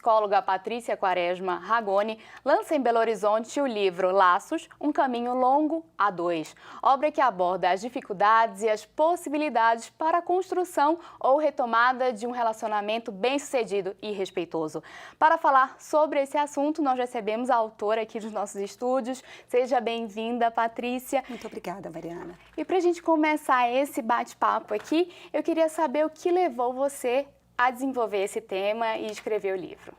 psicóloga Patrícia Quaresma Ragone lança em Belo Horizonte o livro Laços, um caminho longo a dois, obra que aborda as dificuldades e as possibilidades para a construção ou retomada de um relacionamento bem-sucedido e respeitoso. Para falar sobre esse assunto, nós recebemos a autora aqui dos nossos estúdios. Seja bem-vinda, Patrícia. Muito obrigada, Mariana. E para a gente começar esse bate-papo aqui, eu queria saber o que levou você a desenvolver esse tema e escrever o livro.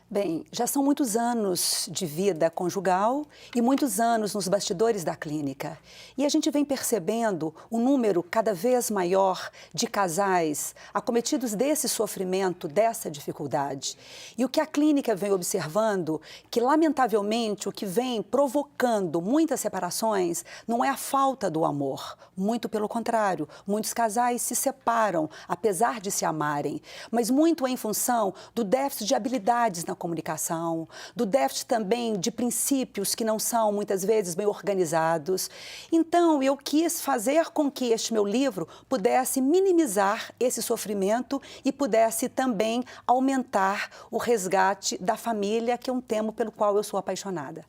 Bem, já são muitos anos de vida conjugal e muitos anos nos bastidores da clínica. E a gente vem percebendo um número cada vez maior de casais acometidos desse sofrimento, dessa dificuldade. E o que a clínica vem observando, que lamentavelmente o que vem provocando muitas separações não é a falta do amor, muito pelo contrário. Muitos casais se separam, apesar de se amarem, mas muito em função do déficit de habilidades na comunicação, do déficit também de princípios que não são muitas vezes bem organizados. Então, eu quis fazer com que este meu livro pudesse minimizar esse sofrimento e pudesse também aumentar o resgate da família, que é um tema pelo qual eu sou apaixonada.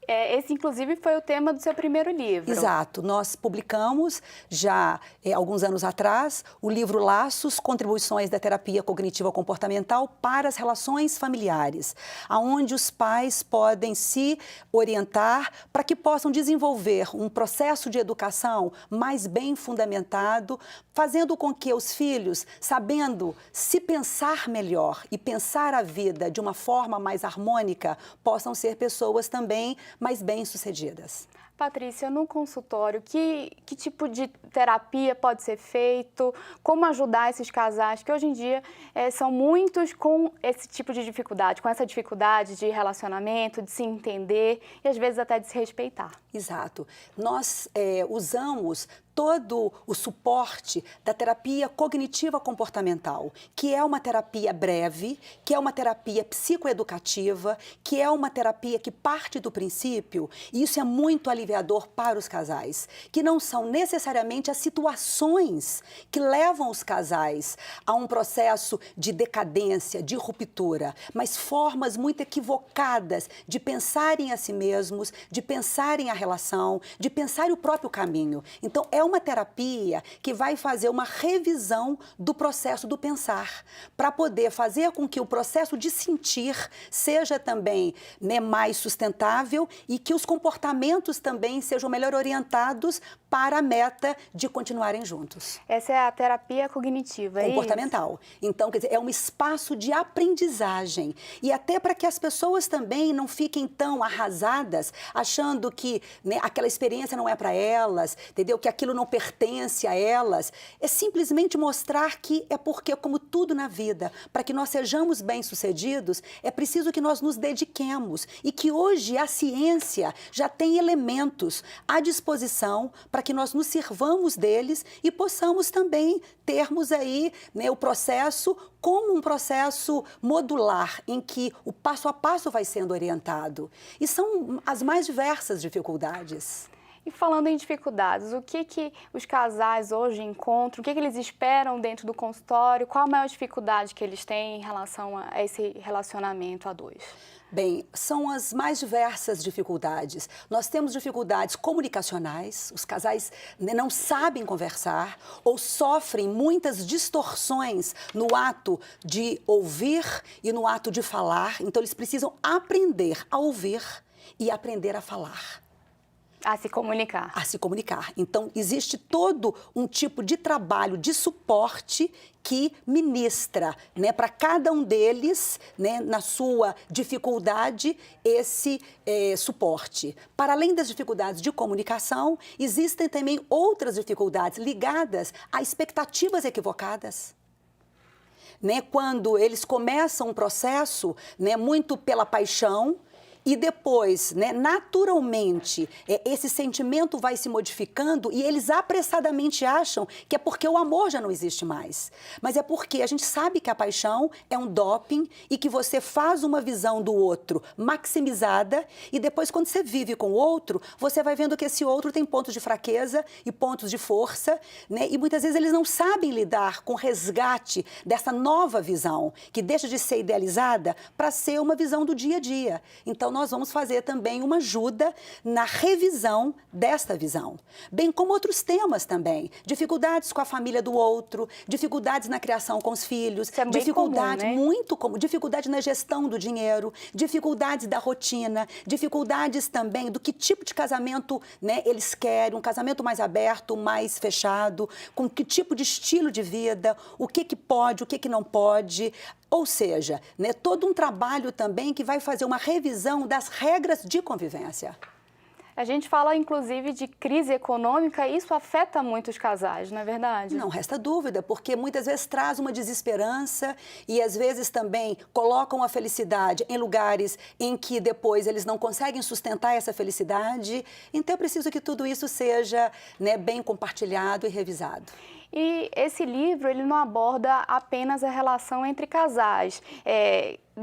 Esse, inclusive, foi o tema do seu primeiro livro. Exato. Nós publicamos já alguns anos atrás o livro Laços, Contribuições da Terapia Cognitiva Comportamental para as Relações Familiares, onde os pais podem se orientar para que possam desenvolver um processo de educação mais bem fundamentado, fazendo com que os filhos, sabendo se pensar melhor e pensar a vida de uma forma mais harmônica, possam ser pessoas também mais bem-sucedidas. Patrícia, no consultório, que tipo de terapia pode ser feito? Como ajudar esses casais que hoje em dia são muitos com esse tipo de dificuldade, com essa dificuldade de relacionamento, de se entender e às vezes até de se respeitar? Exato. Nós usamos todo o suporte da terapia cognitiva comportamental, que é uma terapia breve, que é uma terapia psicoeducativa, que é uma terapia que parte do princípio, e isso é muito aliviador para os casais, que não são necessariamente as situações que levam os casais a um processo de decadência, de ruptura, mas formas muito equivocadas de pensarem a si mesmos, de pensarem a relação, de pensar o próprio caminho. Então, é uma terapia que vai fazer uma revisão do processo do pensar, para poder fazer com que o processo de sentir seja também mais sustentável e que os comportamentos também sejam melhor orientados para a meta de continuarem juntos. Essa é a terapia cognitiva, comportamental. Então, quer dizer, é um espaço de aprendizagem e até para que as pessoas também não fiquem tão arrasadas, achando que aquela experiência não é para elas, entendeu? Que aquilo não pertence a elas. É simplesmente mostrar que é porque, como tudo na vida, para que nós sejamos bem-sucedidos, é preciso que nós nos dediquemos e que hoje a ciência já tem elementos à disposição para que nós nos sirvamos deles e possamos também termos aí o processo como um processo modular, em que o passo a passo vai sendo orientado. E são as mais diversas dificuldades. E falando em dificuldades, o que os casais hoje encontram, o que eles esperam dentro do consultório, qual a maior dificuldade que eles têm em relação a esse relacionamento a dois? Bem, são as mais diversas dificuldades. Nós temos dificuldades comunicacionais, os casais não sabem conversar ou sofrem muitas distorções no ato de ouvir e no ato de falar. Então, eles precisam aprender a ouvir e aprender a falar. A se comunicar. A se comunicar. Então, existe todo um tipo de trabalho de suporte que ministra, para cada um deles, na sua dificuldade, esse suporte. Para além das dificuldades de comunicação, existem também outras dificuldades ligadas a expectativas equivocadas. Quando eles começam um processo muito pela paixão, e depois, né, naturalmente, esse sentimento vai se modificando e eles apressadamente acham que é porque o amor já não existe mais. Mas é porque a gente sabe que a paixão é um doping e que você faz uma visão do outro maximizada e depois, quando você vive com o outro, você vai vendo que esse outro tem pontos de fraqueza e pontos de força, né? E muitas vezes eles não sabem lidar com o resgate dessa nova visão, que deixa de ser idealizada para ser uma visão do dia a dia. Então, nós vamos fazer também uma ajuda na revisão desta visão. Bem como outros temas também. Dificuldades com a família do outro, dificuldades na criação com os filhos, isso é bem dificuldade comum, né? muito comum, dificuldade na gestão do dinheiro, dificuldades da rotina, dificuldades também do que tipo de casamento, né, eles querem, um casamento mais aberto, mais fechado, com que tipo de estilo de vida, o que pode, o que não pode. Ou seja, né, todo um trabalho também que vai fazer uma revisão das regras de convivência. A gente fala, inclusive, de crise econômica e isso afeta muito os casais, não é verdade? Não resta dúvida, porque muitas vezes traz uma desesperança e às vezes também colocam a felicidade em lugares em que depois eles não conseguem sustentar essa felicidade. Então é preciso que tudo isso seja, né, bem compartilhado e revisado. E esse livro, ele não aborda apenas a relação entre casais,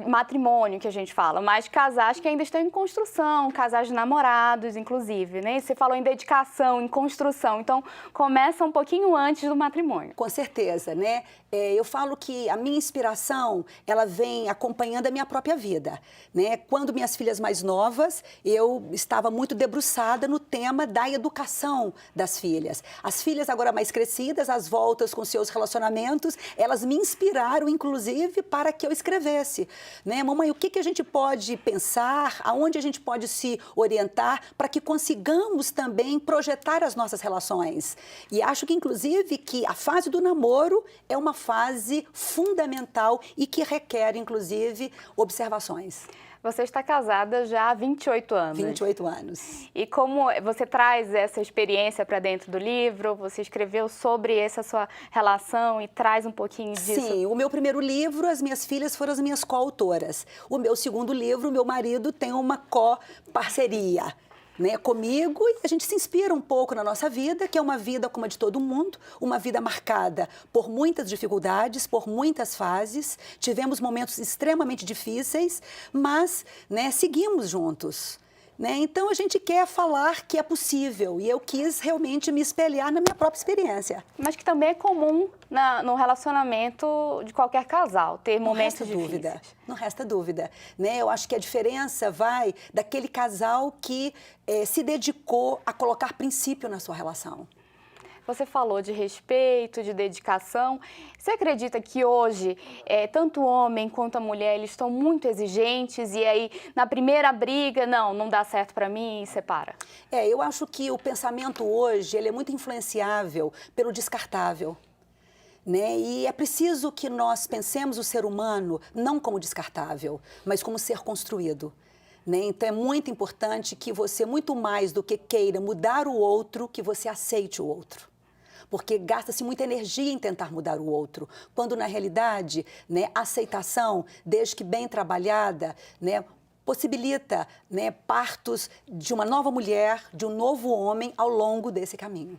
matrimônio que a gente fala, mas casais que ainda estão em construção, casais de namorados, inclusive, né? Você falou em dedicação, em construção, então começa um pouquinho antes do matrimônio. Com certeza, né? Eu falo que a minha inspiração, ela vem acompanhando a minha própria vida, né? Quando minhas filhas mais novas, eu estava muito debruçada no tema da educação das filhas. As filhas agora mais crescidas, as voltas com seus relacionamentos, elas me inspiraram, inclusive, para que eu escrevesse. Né? Mamãe, o que a gente pode pensar, aonde a gente pode se orientar para que consigamos também projetar as nossas relações? E acho que, inclusive, que a fase do namoro é uma fase fundamental e que requer, inclusive, observações. Você está casada já há 28 anos. 28 anos. E como você traz essa experiência para dentro do livro, você escreveu sobre essa sua relação e traz um pouquinho disso? Sim, o meu primeiro livro, as minhas filhas foram as minhas coautoras. O meu segundo livro, o meu marido tem uma co-parceria, né, comigo, e a gente se inspira um pouco na nossa vida, que é uma vida como a de todo mundo, uma vida marcada por muitas dificuldades, por muitas fases, tivemos momentos extremamente difíceis, mas, né, seguimos juntos. Né? Então, a gente quer falar que é possível e eu quis realmente me espelhar na minha própria experiência. Mas que também é comum no relacionamento de qualquer casal, ter momentos difíceis. Não resta dúvida. Né? Eu acho que a diferença vai daquele casal que se dedicou a colocar princípio na sua relação. Você falou de respeito, de dedicação. Você acredita que hoje, tanto o homem quanto a mulher, eles estão muito exigentes e aí, na primeira briga, não dá certo para mim e separa? Eu acho que o pensamento hoje ele é muito influenciável pelo descartável. Né? E é preciso que nós pensemos o ser humano não como descartável, mas como ser construído. Né? Então, é muito importante que você, muito mais do que queira mudar o outro, que você aceite o outro. Porque gasta-se muita energia em tentar mudar o outro, quando, na realidade, né, a aceitação, desde que bem trabalhada, né, possibilita, né, partos de uma nova mulher, de um novo homem ao longo desse caminho.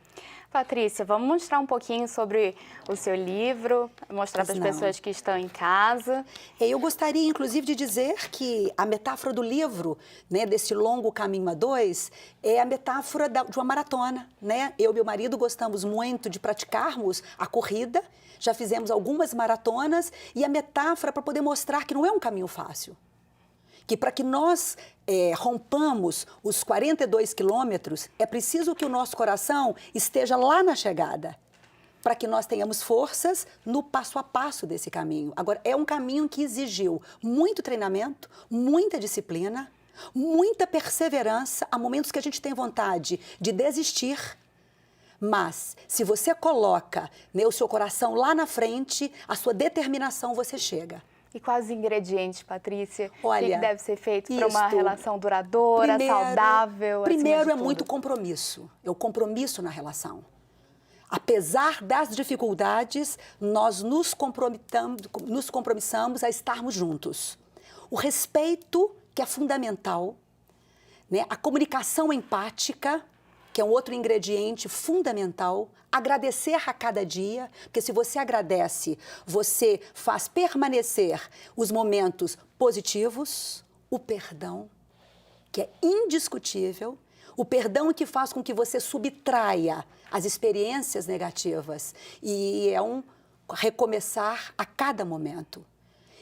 Patrícia, vamos mostrar um pouquinho sobre o seu livro, mostrar para as pessoas que estão em casa. Eu gostaria, inclusive, de dizer que a metáfora do livro, né, desse longo caminho a dois, é a metáfora de uma maratona. Né? Eu e meu marido gostamos muito de praticarmos a corrida, já fizemos algumas maratonas, e a metáfora para poder mostrar que não é um caminho fácil. Que para que nós rompamos os 42 quilômetros, é preciso que o nosso coração esteja lá na chegada, para que nós tenhamos forças no passo a passo desse caminho. Agora, é um caminho que exigiu muito treinamento, muita disciplina, muita perseverança. Há momentos que a gente tem vontade de desistir, mas se você coloca, né, o seu coração lá na frente, a sua determinação, você chega. E quais os ingredientes, Patrícia? Olha, o que deve ser feito para uma relação duradoura, saudável? Primeiro é muito compromisso. É o compromisso na relação. Apesar das dificuldades, nós nos compromissamos a estarmos juntos. O respeito que é fundamental, né? A comunicação empática, que é um outro ingrediente fundamental. Agradecer a cada dia, porque se você agradece, você faz permanecer os momentos positivos. O perdão, que é indiscutível, o perdão que faz com que você subtraia as experiências negativas e é um recomeçar a cada momento.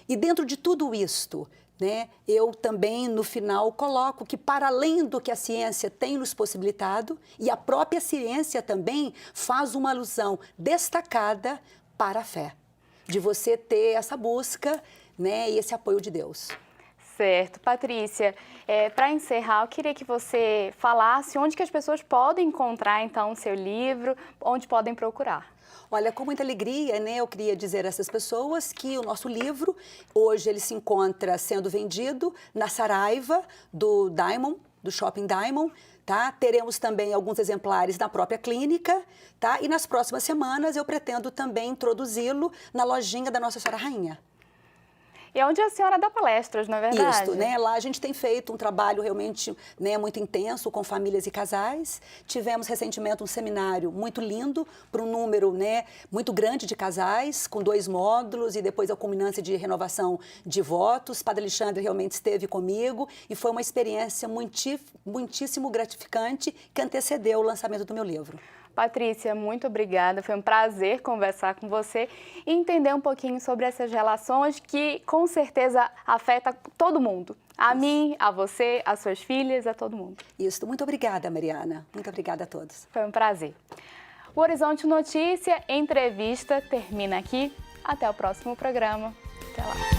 E dentro de tudo isto, né, eu também, no final, coloco que, para além do que a ciência tem nos possibilitado, e a própria ciência também faz uma alusão destacada para a fé, de você ter essa busca, né, e esse apoio de Deus. Certo. Patrícia, para encerrar, eu queria que você falasse onde que as pessoas podem encontrar, então, o seu livro, onde podem procurar. Olha, com muita alegria, né, eu queria dizer a essas pessoas que o nosso livro, hoje ele se encontra sendo vendido na Saraiva do Diamond, do Shopping Diamond, tá? Teremos também alguns exemplares na própria clínica, tá? E nas próximas semanas eu pretendo também introduzi-lo na lojinha da Nossa Senhora Rainha. E é onde a senhora dá palestras, não é verdade? Isso, né? Lá a gente tem feito um trabalho realmente, né, muito intenso com famílias e casais. Tivemos recentemente um seminário muito lindo para um número, né, muito grande de casais, com 2 módulos e depois a culminância de renovação de votos. Padre Alexandre realmente esteve comigo e foi uma experiência muitíssimo gratificante que antecedeu o lançamento do meu livro. Patrícia, muito obrigada. Foi um prazer conversar com você e entender um pouquinho sobre essas relações que, com certeza, afetam todo mundo. A mim, a você, as suas filhas, a todo mundo. Isso. Muito obrigada, Mariana. Muito obrigada a todos. Foi um prazer. O Horizonte Notícia Entrevista termina aqui. Até o próximo programa. Até lá.